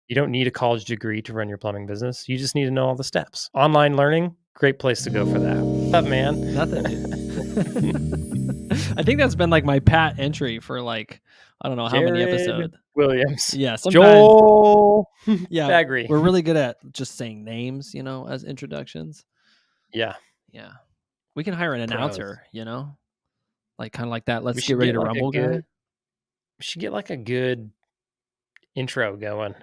You don't need a college degree to run your plumbing business. You just need to know all the steps. Online learning, great place to go for that. What's up, man? Nothing, dude. I think that's been like my pat entry for like, I don't know how many episodes. Williams. Yeah, sometimes. Joel. Yeah, Baggery. we're really good at just saying names, as introductions. Yeah. Yeah. We can hire an announcer, like kind of like that. Let's We get should ready get to like a rumble guy. We should get like a good intro going.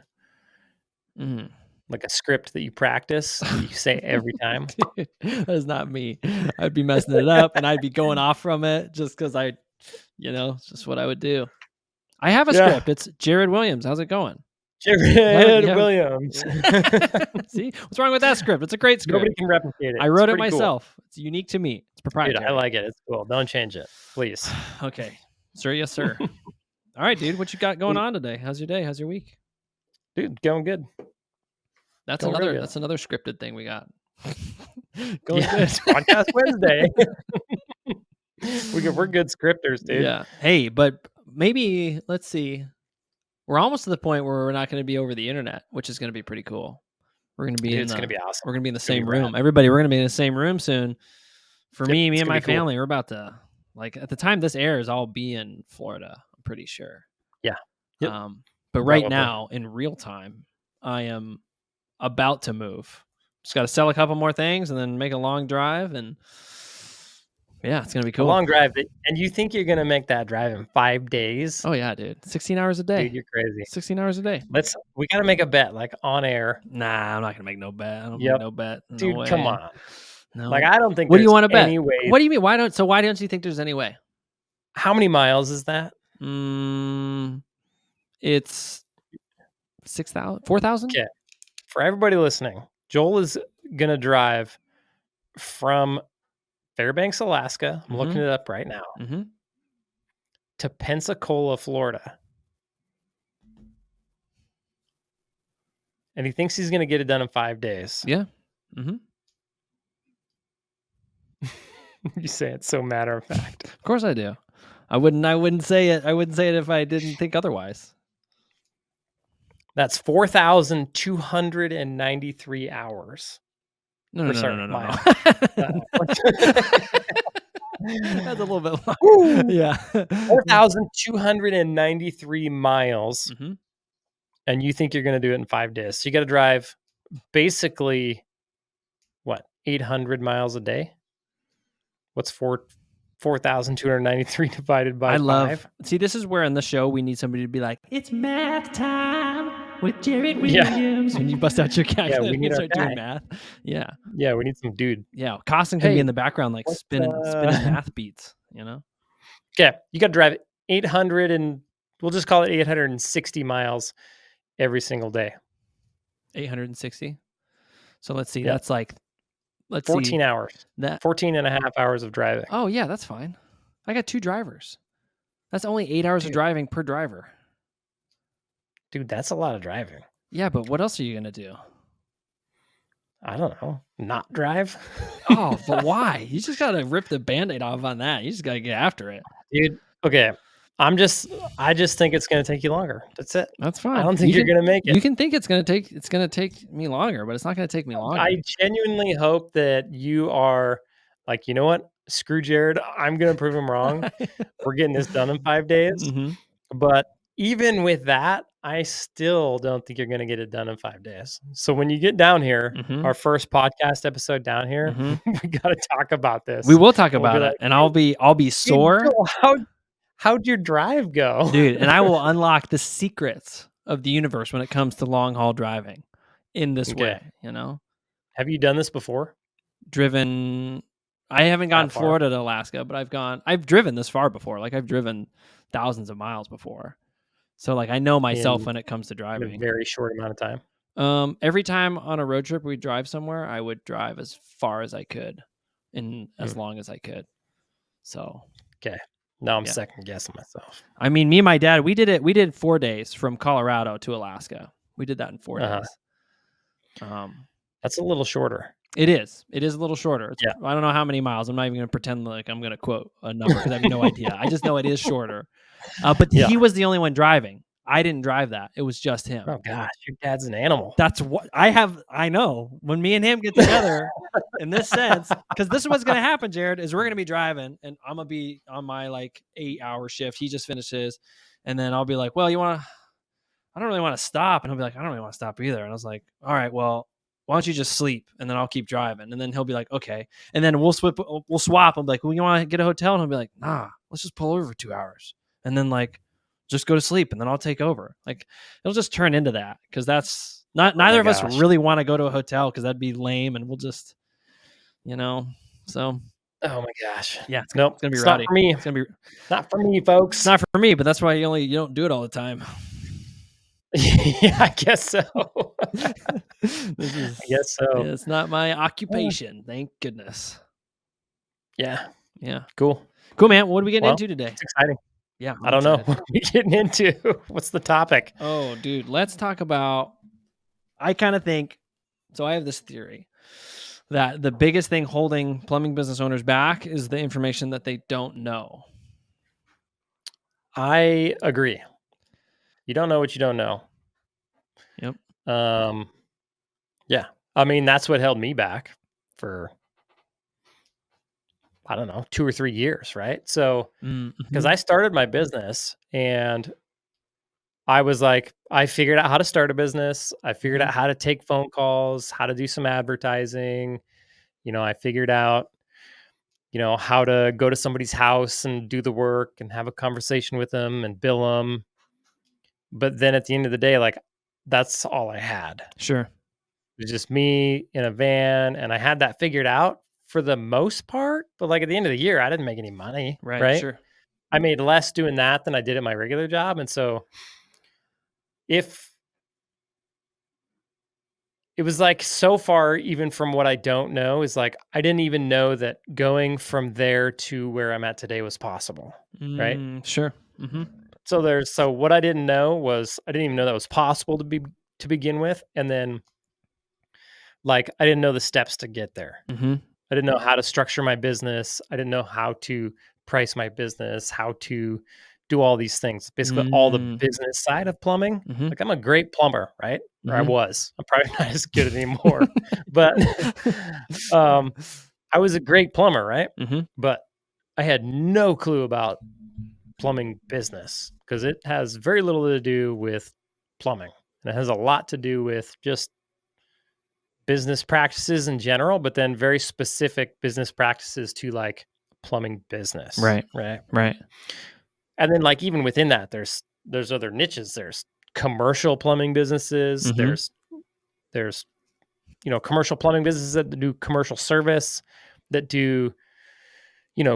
Like a script that you practice, that you say every time. Dude, that is not me. I'd be messing it up and I'd be going off from it just because it's just what I would do. I have a script. It's Jared Williams. How's it going? Jared Williams. See? What's wrong with that script? It's a great script. Nobody can replicate it. I wrote it myself. Cool. It's unique to me. It's proprietary. Dude, I like it. It's cool. Don't change it, please. Okay. Sir, yes, sir. All right, dude. What you got going on today? How's your day? How's your week? Dude, going good. That's another scripted thing we got. Going good. It's Podcast Wednesday. We're good scripters, dude. Yeah. Hey, but maybe let's see. We're almost to the point where we're not going to be over the internet, which is going to be pretty cool. We're going to be it's going to be awesome. We're going to be in the same room. Everybody, we're going to be in the same room soon. For me and my family, we're about to, like, at the time this airs, I'll be in Florida. I'm pretty sure. Yeah. Yep. But right now, in real time, I am about to move. Just got to sell a couple more things and then make a long drive, and yeah, it's gonna be cool. A long drive, and you think you're gonna make that drive in 5 days? Oh yeah, dude. 16 hours a day. Dude, you're crazy. 16 hours a day. We gotta make a bet, like on air. Nah, I'm not gonna make no bet. I don't make no bet. No dude, way. Come on. No. Like, I don't think. What do you want to bet? Way. What do you mean? Why don't you think there's any way? How many miles is that? It's 6,000, 4,000. Okay. For everybody listening, Joel is gonna drive from Fairbanks, Alaska. I'm looking it up right now. To Pensacola, Florida. And he thinks he's going to get it done in 5 days. Yeah. You say it so matter of fact. Of course I do. I wouldn't say it. I wouldn't say it if I didn't think otherwise. That's 4,293 hours. No. That's a little bit long. Yeah. 4,293 miles. And you think you're going to do it in 5 days. So you got to drive basically, 800 miles a day? What's 4,293 divided by 5? See, this is where in the show we need somebody to be like, it's math time with Jared Williams. When you bust out your calculator we need and start doing math. Yeah. Yeah, we need some dude. Yeah, Costin can be in the background like spinning math beats, Okay, you got to drive 800 and we'll just call it 860 miles every single day. 860? So let's see, that's like 14 hours. 14 and a half hours of driving. Oh, yeah, that's fine. I got 2 drivers. That's only 8 hours of driving per driver. Dude, that's a lot of driving. Yeah, but what else are you going to do? I don't know. Not drive? Oh, but why? You just got to rip the Band-Aid off on that. You just got to get after it. Dude, okay. I just think it's going to take you longer. That's it. That's fine. I don't think you're going to make it. You can think it's going to take me longer, but it's not going to take me longer. I genuinely hope that you are like, you know what? Screw Jared. I'm going to prove him wrong. We're getting this done in 5 days. But even with that, I still don't think you're going to get it done in 5 days. So when you get down here, our first podcast episode down here, we got to talk about this. We will talk about it, and I'll be sore. How'd your drive go? Dude, and I will unlock the secrets of the universe when it comes to long haul driving in this way, Have you done this before? Driven. I haven't gone Florida to Alaska, but I've driven this far before. Like I've driven thousands of miles before. So like I know myself when it comes to driving. In a very short amount of time. Every time on a road trip we drive somewhere, I would drive as far as I could and as long as I could. So okay. Now I'm second guessing myself. I mean, me and my dad, we did 4 days from Colorado to Alaska. We did that in 4 days. That's a little shorter. It is a little shorter. I don't know how many miles. I'm not even going to pretend like I'm going to quote a number because I have no idea. I just know it is shorter. But he was the only one driving. I didn't drive that. It was just him. Oh gosh, your dad's an animal. That's what I know. When me and him get together in this sense, because this is what's gonna happen, Jared, is we're gonna be driving and I'm gonna be on my like 8-hour shift. He just finishes, and then I'll be like, well, I don't really want to stop. And he'll be like, I don't really want to stop either. And I was like, all right, well, why don't you just sleep and then I'll keep driving. And then he'll be like, okay. And then we'll swap. I'm like, well, you want to get a hotel? And he'll be like, nah, let's just pull over for 2 hours. And then like, just go to sleep and then I'll take over. Like it'll just turn into that. Cause that's not, neither of us really want to go to a hotel because that'd be lame. And we'll just, so. Oh my gosh. Yeah. Nope. It's going to be it's rowdy. Not for me. It's going to be not for me, folks. It's not for me, but that's why you don't do it all the time. Yeah, I guess so. I guess so. It's not my occupation. Thank goodness. Yeah. Yeah. Cool, man. What are we getting into today? It's exciting. Yeah. I don't know. What are we getting into? What's the topic? Oh, dude. Let's talk about, I kind of think, so I have this theory that the biggest thing holding plumbing business owners back is the information that they don't know. I agree. You don't know what you don't know. Yep. Yeah. I mean, that's what held me back for, I don't know, 2 or 3 years, right? So, because I started my business and I was like, I figured out how to start a business. I figured out how to take phone calls, how to do some advertising. I figured out, how to go to somebody's house and do the work and have a conversation with them and bill them. But then at the end of the day, like, that's all I had. Sure. It was just me in a van, and I had that figured out for the most part. But like at the end of the year, I didn't make any money. Right. Sure. I made less doing that than I did at my regular job. And so if it was like so far, even from what I don't know, is like I didn't even know that going from there to where I'm at today was possible. Right. Sure. So what I didn't know was I didn't even know that was possible to begin with. And then like I didn't know the steps to get there. I didn't know how to structure my business. I didn't know how to price my business, how to do all these things. Basically, all the business side of plumbing. Like I'm a great plumber, right? Or I was. I'm probably not as good anymore, but I was a great plumber, right? But I had no clue about plumbing business because it has very little to do with plumbing, and it has a lot to do with just business practices in general, but then very specific business practices to like plumbing business. Right. And then like even within that, there's other niches. There's commercial plumbing businesses. There's commercial plumbing businesses that do commercial service, that do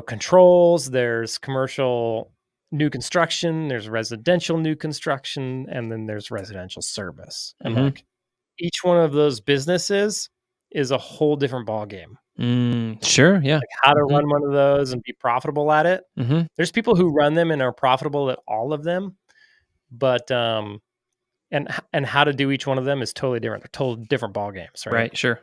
controls. There's commercial new construction. There's residential new construction, and then there's residential service. And like each one of those businesses is a whole different ball game. Sure. Yeah. Like how to run one of those and be profitable at it. There's people who run them and are profitable at all of them, but and how to do each one of them is totally different. They're totally different ball games, right? Right. Sure.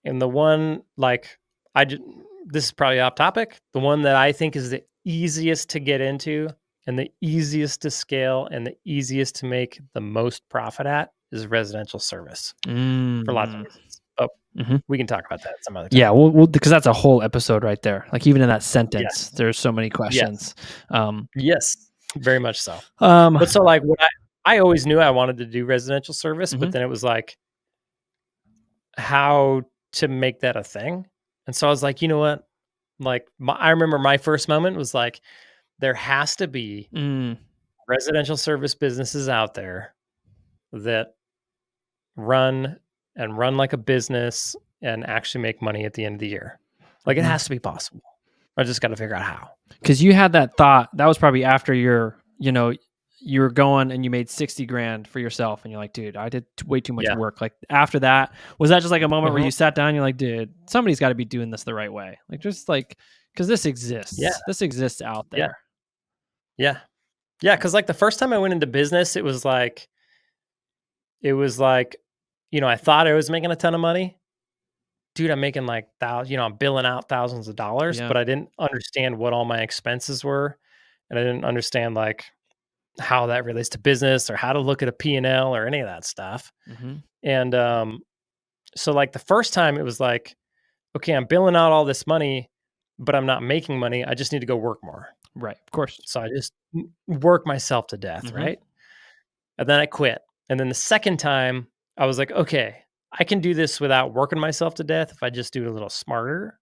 And the one like this is probably off topic. The one that I think is the easiest to get into and the easiest to scale and the easiest to make the most profit at is residential service for lots of reasons. Oh, we can talk about that some other time. Yeah, well, because that's a whole episode right there. Like even in that sentence, there's so many questions. Yes, very much so. But so like what I always knew I wanted to do residential service, but then it was like how to make that a thing. And so I was like, you know what? Like I remember my first moment was like, there has to be residential service businesses out there that run like a business and actually make money at the end of the year. Like it has to be possible. I just got to figure out how. Because you had that thought. That was probably after you were going and you made 60 grand for yourself and you're like, dude, I did way too much work. Like after that, was that just like a moment where you sat down and you're like, dude, somebody's got to be doing this the right way. Like just like, because this exists. Yeah. This exists out there. Yeah. Because like the first time I went into business, it was like, I thought I was making a ton of money. Dude, I'm making like I'm billing out thousands of dollars, but I didn't understand what all my expenses were. And I didn't understand like how that relates to business or how to look at a P&L or any of that stuff. Mhm. And so like the first time it was like, okay, I'm billing out all this money, but I'm not making money. I just need to go work more. Right. Of course. So I just work myself to death, Mhm. right? And then I quit. And then the second time, I was like, okay, I can do this without working myself to death if I just do it a little smarter.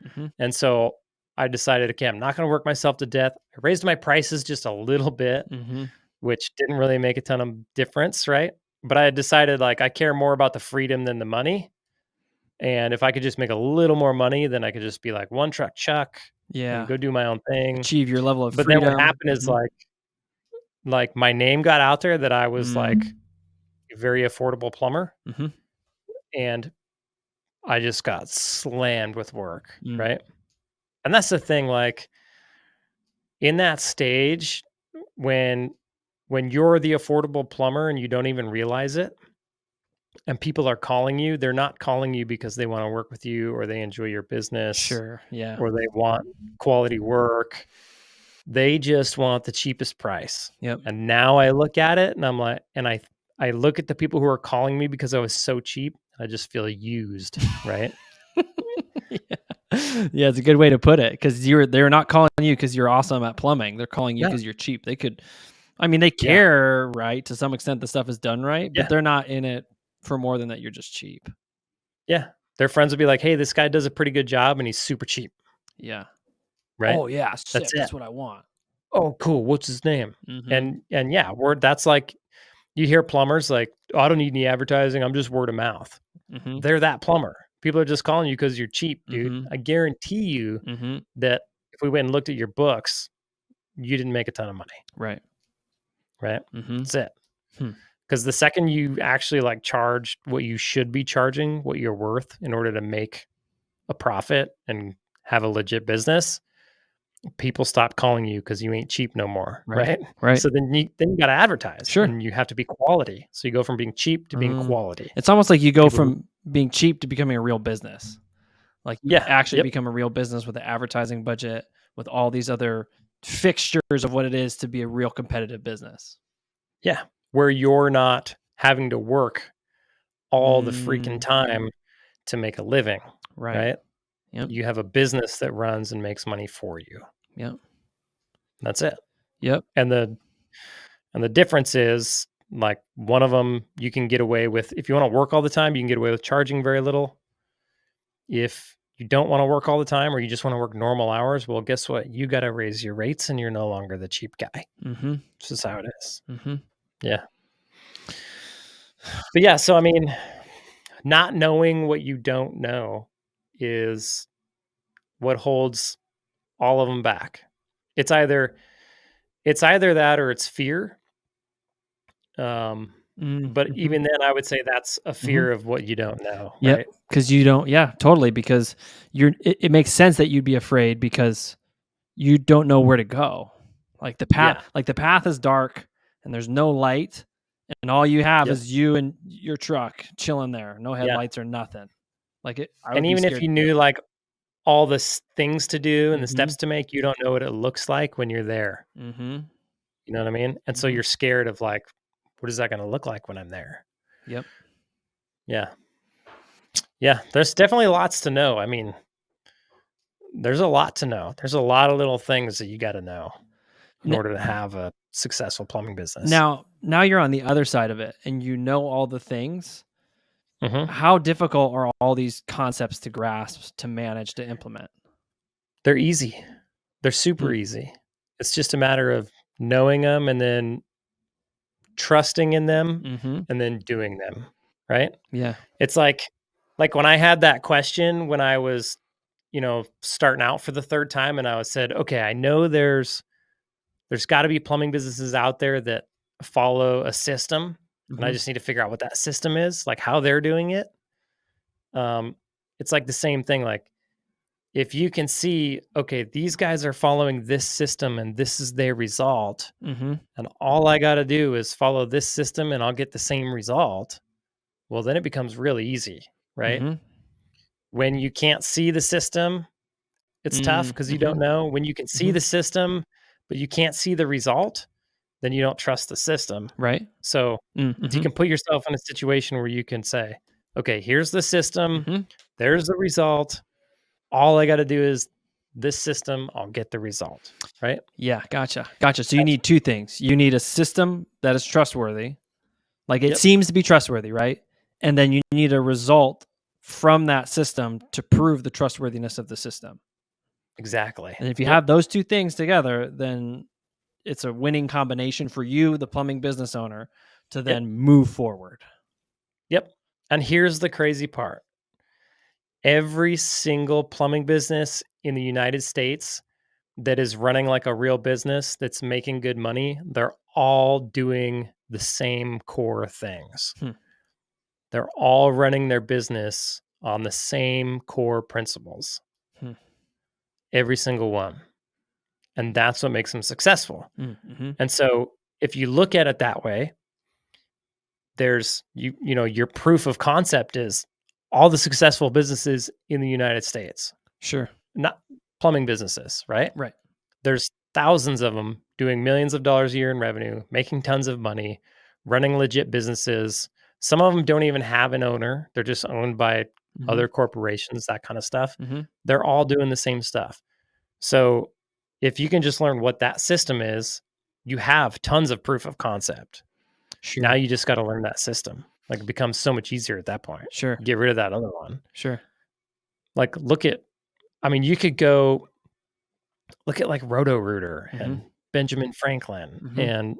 Mhm. And so I decided, okay, I'm not going to work myself to death. I raised my prices just a little bit, Mhm. which didn't really make a ton of difference, right? But I had decided like I care more about the freedom than the money. And if I could just make a little more money, then I could just be like one truck chuck and Yeah. go do my own thing. Achieve your level of But then what freedom. happened is Mhm. like my name got out there that I was like Mm. a very affordable plumber, Mhm. and I just got slammed with work, Mm. right? And that's the thing, like in that stage when when you're the affordable plumber and you don't even realize it, and people are calling you, they're not calling you because they want to work with you or they enjoy your business Sure. Yeah. or they want quality work. They just want the cheapest price. Yep. And now I look at it and I'm like, and I look at the people who are calling me because I was so cheap. I just feel used, right? Yeah. Yeah, it's a good way to put it because they're not calling you because you're awesome at plumbing. They're calling you Yeah, because you're cheap. They could, I mean, they yeah, care, right? To some extent, the stuff is done right, but yeah, they're not in it for more than that. You're just cheap. yeah. Their friends would be like, "Hey, this guy does a pretty good job, and he's super cheap." Yeah. Right? Oh yeah, That's sick. it. That's what I want. Oh, cool. What's his name? Mm-hmm. And yeah, word. That's like you hear plumbers like, "Oh, I don't need any advertising. I'm just word of mouth." Mm-hmm. They're that plumber. People are just calling you because you're cheap, dude. Mm-hmm. I guarantee you Mm-hmm. that if we went and looked at your books, you didn't make a ton of money, Right. right? Mm-hmm. That's it. Hmm. Because the second you actually like charge what you should be charging, what you're worth in order to make a profit and have a legit business, people stop calling you because you ain't cheap no more, Right. right? Right. So then you got to advertise Sure. and you have to be quality. So you go from being cheap to being Mm. quality. It's almost like you go People, from being cheap to becoming a real business. Like you yeah, actually yep, become a real business with the advertising budget, with all these other fixtures of what it is to be a real competitive business. yeah. Where you're not having to work all the freaking Mm, time to make a living, right. right? Yep. You have a business that runs and makes money for you. Yep. That's it. Yep. And the difference is like one of them you can get away with if you want to work all the time, you can get away with charging very little. If you don't want to work all the time or you just want to work normal hours, well, guess what? You got to raise your rates and you're no longer the cheap guy. Mm-hmm. This is how it is. Mm-hmm. Yeah. But yeah, so I mean, not knowing what you don't know is what holds all of them back. It's either it's either that or it's fear. Um, but Mm-hmm. even then, I would say that's a Mm-hmm. fear of what you don't know, Yep. right? Because you don't. Yeah. Totally. Because it makes sense that you'd be afraid because you don't know where to go. Yeah. Like the path is dark and there's no light, and all you have Yep. is you and your truck chilling there, no Yeah. headlights or nothing. I And would be even if scared. you knew like all the things to do and the Mm-hmm. steps to make, you don't know what it looks like when you're there. Mm-hmm. You know what I mean? And so Mm-hmm. you're scared of like, what is that going to look like when I'm there? Yep. Yeah. Yeah. There's definitely lots to know. I mean, there's a lot to know. There's a lot of little things that you got to know in N- order to have a successful plumbing business. now you're on the other side of it, and you know all the things. Hmm. How difficult are all these concepts to grasp, to manage, to implement? They're easy. They're super Hmm. easy. It's just a matter of knowing them and then trusting in them Mm-hmm. and then doing them. Right. Yeah. It's like when I had that question when I was, starting out for the third time and I was said, okay, I know there's got to be plumbing businesses out there that follow a system and I Mm-hmm. just need to figure out what that system is, like how they're doing it. Um, it's like the same thing. Like if you can see, okay, these guys are following this system and this is their result, Mm-hmm. and all I got to do is follow this system and I'll get the same result. Well, then it becomes really easy, right? Mm-hmm. When you can't see the system, it's tough because you Mm-hmm. don't know. When you can see Mm-hmm. the system, but you can't see the result, then you don't trust the system. Right. So if you Mm-hmm. can put yourself in a situation where you can say, okay, here's the system, Mm-hmm. there's the result. All I got to do is this system, I'll get the result. Right. Yeah, gotcha. Gotcha. So you That's, need two things. You need a system that is trustworthy. Like it yep. seems to be trustworthy, right? And then you need a result from that system to prove the trustworthiness of the system. Exactly. And if you Yep. have those two things together, then it's a winning combination for you, the plumbing business owner, to Yep. then move forward. Yep. And here's the crazy part. Every single plumbing business in the United States that is running like a real business that's making good money, they're all doing the same core things. Hmm. They're all running their business on the same core principles. Hmm. Every single one. And that's what makes them successful. Mm-hmm. And so if you look at it that way, there's you know, your proof of concept is all the successful businesses in the United States, Sure. not plumbing businesses, right? Right. There's thousands of them doing millions of dollars a year in revenue, making tons of money, running legit businesses. Some of them don't even have an owner. They're just owned by Mm-hmm. other corporations, that kind of stuff. Mm-hmm. They're all doing the same stuff. So if you can just learn what that system is, you have tons of proof of concept. Now Sure. you just got to learn that system. Like it becomes so much easier at that point. Sure. Get rid of that other one. Sure. Like I mean, you could go look at like Roto-Rooter Mm-hmm. and Benjamin Franklin Mm-hmm.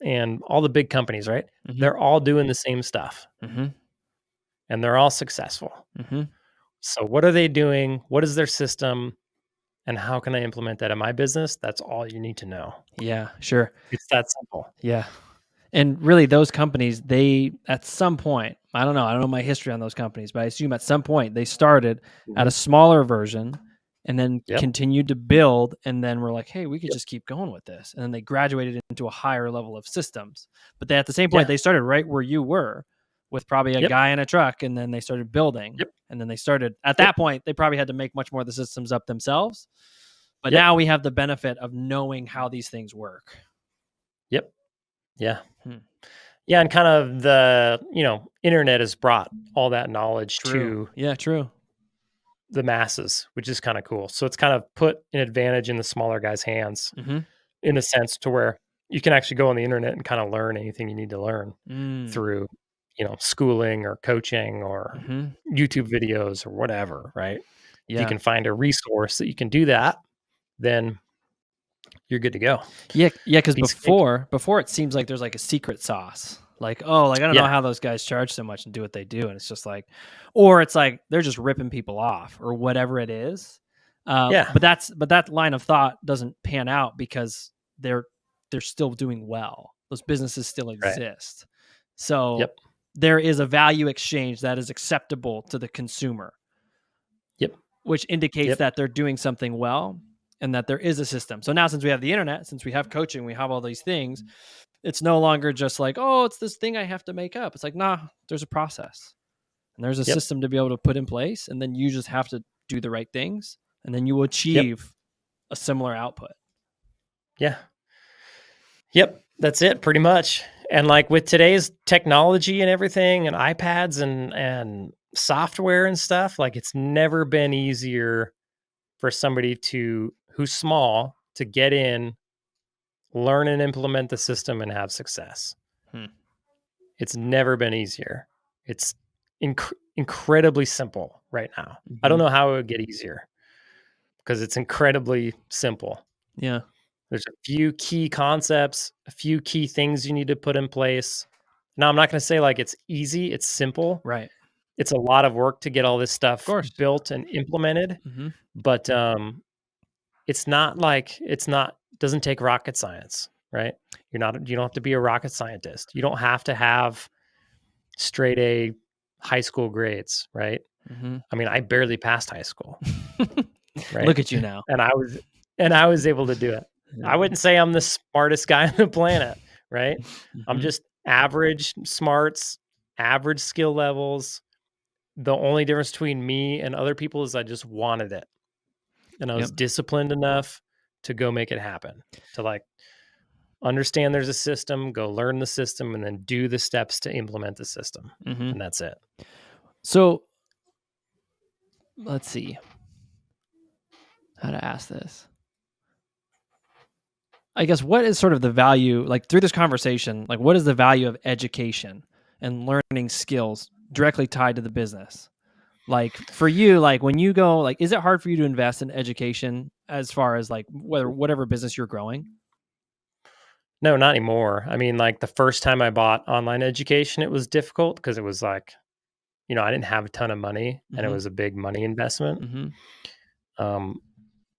and all the big companies, right? Mm-hmm. They're all doing the same stuff Mm-hmm. and they're all successful. Mm-hmm. So what are they doing? What is their system? And how can I implement that in my business? That's all you need to know. Yeah, sure. It's that simple. Yeah. And really those companies, they at some point, I don't know my history on those companies, but I assume at some point they started at a smaller version and then Yep. continued to build, and then we're like, hey, we could Yep. just keep going with this. And then they graduated into a higher level of systems. But they, at the same point, they started right where you were with probably a Yep. guy in a truck, and then they started building. Yep. And then they started at that point, they probably had to make much more of the systems up themselves. But Yep. now we have the benefit of knowing how these things work. Yep. Yeah. Hmm. Yeah, and kind of the, internet has brought all that knowledge True. to Yeah, true. the masses, which is kind of cool. So it's kind of put an advantage in the smaller guys' hands Mm-hmm. in a sense to where you can actually go on the internet and kind of learn anything you need to learn Mm. through, schooling or coaching or Mm-hmm. YouTube videos or whatever, right? If you Yeah. can find a resource that you can do that, then you're good to go. Yeah, because Piece of cake. before it seems like there's like a secret sauce. Like, oh, like I don't know Yeah. how those guys charge so much and do what they do, and it's just like, or it's like they're just ripping people off or whatever it is. Yeah. But that line of thought doesn't pan out because they're still doing well. Those businesses still Right. exist. So Yep. there is a value exchange that is acceptable to the consumer. Yep. Which indicates Yep. that they're doing something well and that there is a system. So now, since we have the internet, since we have coaching, we have all these things, it's no longer just like, oh, it's this thing I have to make up. It's like, nah, there's a process and there's a Yep. system to be able to put in place. And then you just have to do the right things and then you will achieve a similar output. Yeah. Yep. That's it pretty much. And like with today's technology and everything and iPads and software and stuff, like it's never been easier for somebody who's small to get in, learn and implement the system and have success. It's never been easier. It's incredibly simple right now. Mm-hmm. I don't know how it would get easier because it's incredibly simple. Yeah. There's a few key concepts, a few key things you need to put in place. Now, I'm not going to say like it's easy, it's simple. Right. It's a lot of work to get all this stuff built and implemented, Mm-hmm. but it's not doesn't take rocket science, right? You don't have to be a rocket scientist. You don't have to have straight A high school grades, right? Mm-hmm. I mean, I barely passed high school. Right? Look at you now. And I was able to do it. Yeah. I wouldn't say I'm the smartest guy on the planet, right? Mm-hmm. I'm just average smarts, average skill levels. The only difference between me and other people is I just wanted it. And I was disciplined enough to go make it happen, to like understand there's a system, go learn the system, and then do the steps to implement the system. And that's it. So let's see how to ask this. I guess what is sort of the value, like through this conversation, like what is the value of education and learning skills directly tied to the business? Like for you, like when you go, like, is it hard for you to invest in education as far as like whatever business you're growing? No, not anymore. I mean, like the first time I bought online education, it was difficult because it was like, I didn't have a ton of money and it Mm-hmm. was a big money investment. Mm-hmm. Um,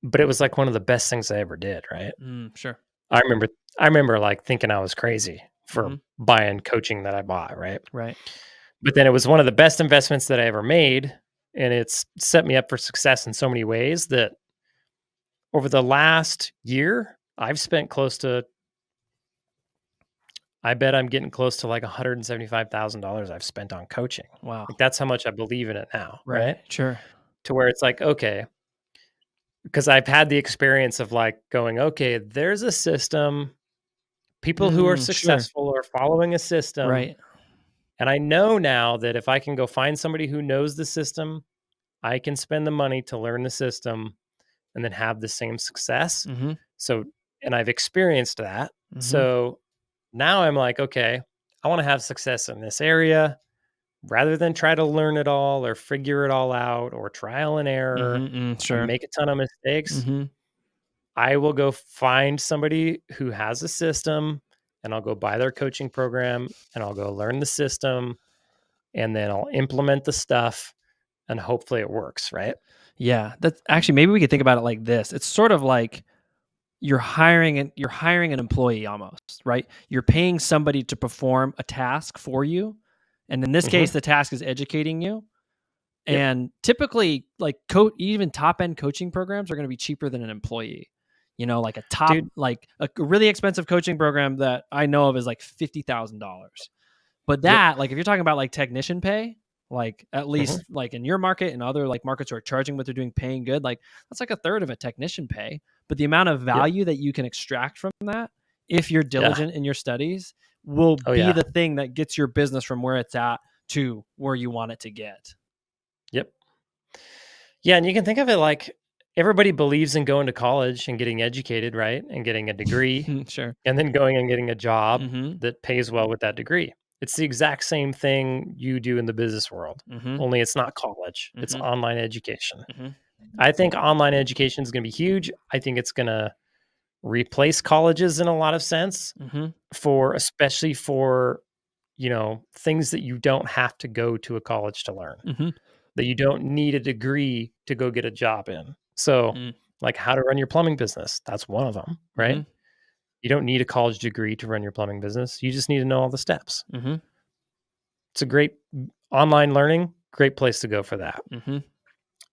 but it was like one of the best things I ever did, right? Sure. I remember I remember like thinking I was crazy for Mm-hmm. buying coaching that I bought, right? Right. But then it was one of the best investments that I ever made, and it's set me up for success in so many ways that over the last year, I've spent close to I bet I'm getting close to like $175,000 I've spent on coaching. Wow. Like that's how much I believe in it now, Right. right? Sure. To where it's like, okay, because I've had the experience of like going, okay, there's a system. People who are Sure. successful are following a system. Right. And I know now that if I can go find somebody who knows the system, I can spend the money to learn the system and then have the same success. Mm-hmm. So, and I've experienced that. Mm-hmm. So now I'm like, okay, I want to have success in this area rather than try to learn it all or figure it all out or trial and error and Sure. make a ton of mistakes. Mm-hmm. I will go find somebody who has a system and I'll go buy their coaching program and I'll go learn the system and then I'll implement the stuff and hopefully it works, right? Yeah. That's actually, maybe we could think about it like this. It's sort of like you're hiring an employee almost, right? You're paying somebody to perform a task for you. And in this case, Mhm. the task is educating you. Yep. And typically, like even top end coaching programs are going to be cheaper than an employee. Like Dude. like a really expensive coaching program that I know of is like $50,000. But Yep. that, like, if you're talking about like technician pay, like at Mhm. least like in your market and other like markets who are charging what they're doing, paying good, like that's like a third of a technician pay. But the amount of Yep. value that you can extract from that, if you're Yeah. diligent in your studies, will Oh, be yeah. the thing that gets your business from where it's at to where you want it to get. Yep. Yeah, and you can think of it like everybody believes in going to college and getting educated, right? And getting a degree Sure. and then going and getting a job Mm-hmm. that pays well with that degree. It's the exact same thing you do in the business world, Mm-hmm. only it's not college, it's Mm-hmm. online education. Mm-hmm. I think online education is going to be huge. I think it's going to replace colleges in a lot of sense Mm-hmm. for especially for, things that you don't have to go to a college to learn, Mm-hmm. that you don't need a degree to go get a job in. So, Mm-hmm. like how to run your plumbing business, that's one of them, right? You don't need a college degree to run your plumbing business. You just need to know all the steps. Mm-hmm. It's a great online learning, great place to go for that. Mm-hmm.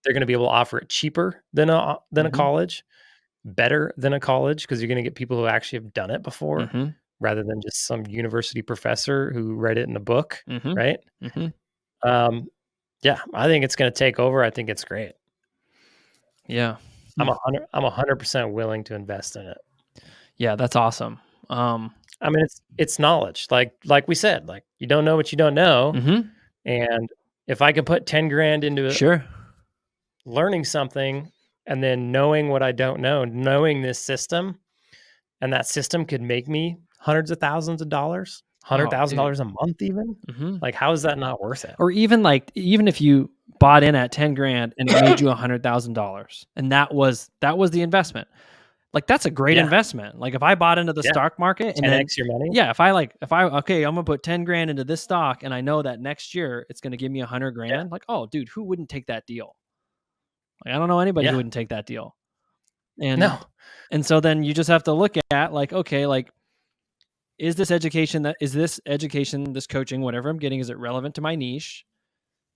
They're going to be able to offer it cheaper than a Mm-hmm. college, better than a college because you're going to get people who actually have done it before Mm-hmm. rather than just some university professor who read it in a book, Mm-hmm. right? Mm-hmm. Um, yeah, I think it's going to take over. I think it's great. Yeah. I'm 100% willing to invest in it. Yeah, that's awesome. I mean, it's knowledge. Like we said, like you don't know what you don't know, Mm-hmm. and if I could put 10 grand into Sure. learning something and then knowing what I don't know, knowing this system, and that system could make me hundreds of thousands of dollars, hundred Oh, thousand dude. dollars a month, even. Mm-hmm. Like, how is that not worth it? Or even if you bought in at 10 grand and it made you $100,000 and that was the investment. Like that's a great Yeah, investment. Like if I bought into the yeah, stock market and then 10x your money. yeah, okay, I'm gonna put 10 grand into this stock and I know that next year it's gonna give me 100 Yeah, grand. Like, oh dude, who wouldn't take that deal? Like I don't know anybody who yeah, wouldn't take that deal. And no, and so then you just have to look at like, okay, like this education, this coaching, whatever I'm getting, is it relevant to my niche?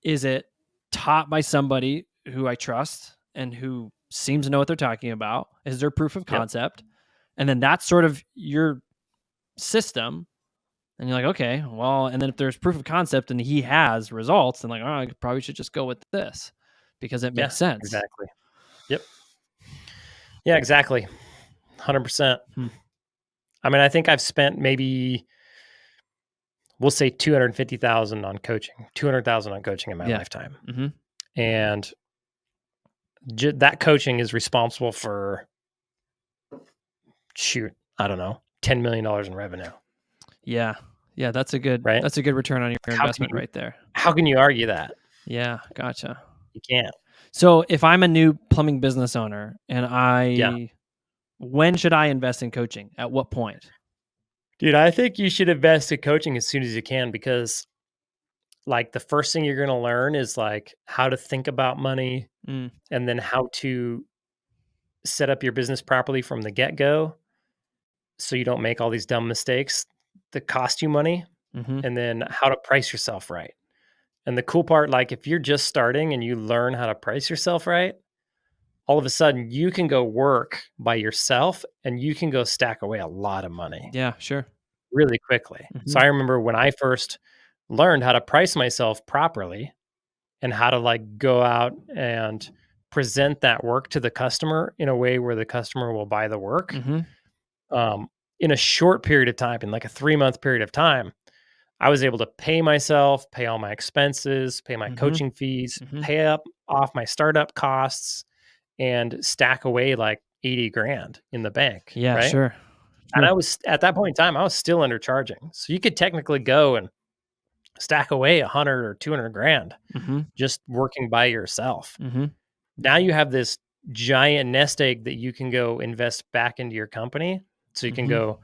Is it taught by somebody who I trust and who seems to know what they're talking about? Is there proof of yep, concept? And then that's sort of your system. And you're like, okay, well, and then if there's proof of concept and he has results, then like, oh, I probably should just go with this because it yeah, makes sense. exactly, yep, yeah, exactly, 100%. Hmm. I mean, I think I've spent maybe, we'll say 250,000 on coaching, 200,000 on coaching in my Yeah. lifetime. Mhm. And that coaching is responsible for, shoot, I don't know, $10 million in revenue, Yeah. Yeah, that's a good right? return on your How can investment you right there. how can you argue that? Yeah, gotcha. You can't. So, if I'm a new plumbing business owner and Yeah. when should I invest in coaching? At what point? Dude, I think you should invest in coaching as soon as you can because like the first thing you're going to learn is like how to think about money Mm, and then how to set up your business properly from the get-go so you don't make all these dumb mistakes that cost you money, mhm, and then how to price yourself right. And the cool part, like if you're just starting and you learn how to price yourself right, all of a sudden you can go work by yourself and you can go stack away a lot of money yeah, sure. really quickly. So Mhm, I remember when I first learned how to price myself properly and how to like go out and present that work to the customer in a way where the customer will buy the work, mhm, um, in a short period of time, in like a 3-month period of time, I was able to pay myself, pay all my expenses, pay my mhm, coaching fees, mhm. pay up off my startup costs, and stack away like 80 grand in the bank, Yeah, right? sure, And sure. I was at that point in time, I was still undercharging. So you could technically go and stack away 100 or 200 grand Mhm, just working by yourself. mhm, Now you have this giant nest egg that you can go invest back into your company. So you can mhm, go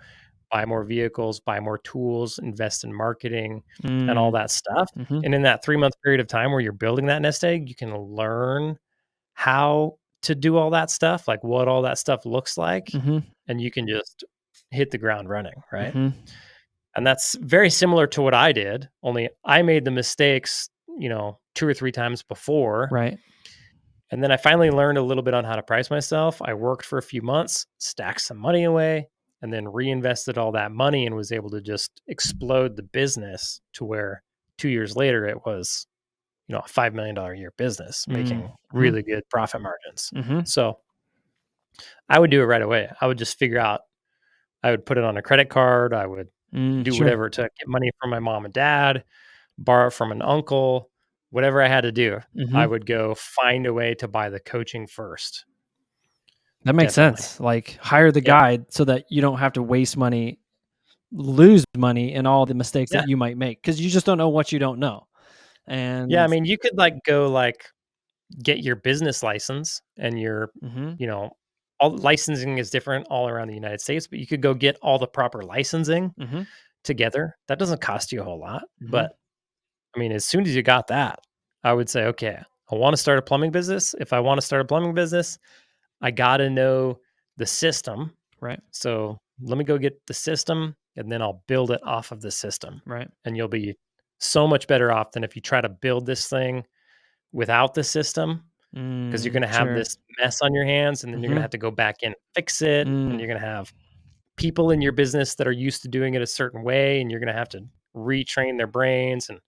buy more vehicles, buy more tools, invest in marketing and all mm, that stuff. mhm, And in that 3-month period of time where you're building that nest egg, you can learn how to do all that stuff, like what all that stuff looks like, mhm, and you can just hit the ground running, right? mhm. And that's very similar to what I did, only I made the mistakes, 2 or 3 times before. Right. And then I finally learned a little bit on how to price myself. I worked for a few months, stacked some money away, and then reinvested all that money and was able to just explode the business to where 2 years later it was, a $5 million a year business Mm, making mhm, really good profit margins. mhm, So I would do it right away. I would just figure out, I would put it on a credit card. I would do sure. whatever it took, get money from my mom and dad, borrow it from an uncle, whatever I had to do. I Mhm. would go find a way to buy the coaching first. That makes Definitely. sense. Like, hire the Yeah. guide so that you don't have to waste money, lose money in all the mistakes Yeah. that you might make because you just don't know what you don't know. Yeah. I And mean, you could like go like get your business license and your, mhm, you know, all licensing is different all around the United States, but you could go get all the proper licensing mhm, together. That doesn't cost you a whole lot. mhm, But I mean, as soon as you got that, I would say, okay, I want to start a plumbing business. If I want to start a plumbing business, I got to know the system. right, So let me go get the system and then I'll build it off of the system. right. And you'll be so much better off than if you try to build this thing without the system because you're Mm, going to have sure. this mess on your hands and then you're going to Mhm, have to go back in and fix it. And mm, you're going to have people in your business that are used to doing it a certain way. And you're going to have to retrain their brains and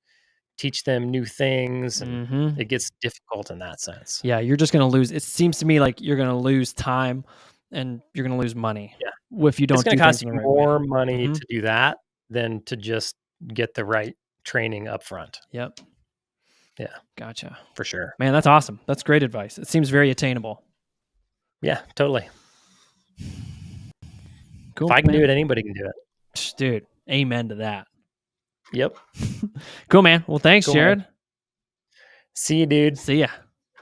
teach them new things. And mhm. it gets difficult in that sense. Yeah, you're just gonna lose it seems to me like you're gonna lose time and you're gonna lose money Yeah. if you It's don't going do to things cost in the you right way. more money Mhm. to do that than to just get the right training up front. Yep. Yeah, Gotcha. for sure. Man, that's awesome. That's great advice. It seems very attainable. Yeah, totally. If Cool, I can do man. it, anybody can do it. Dude, amen to that. Yep. Cool, man. Well, thanks, Cool, man. Jared. See you, dude. See ya.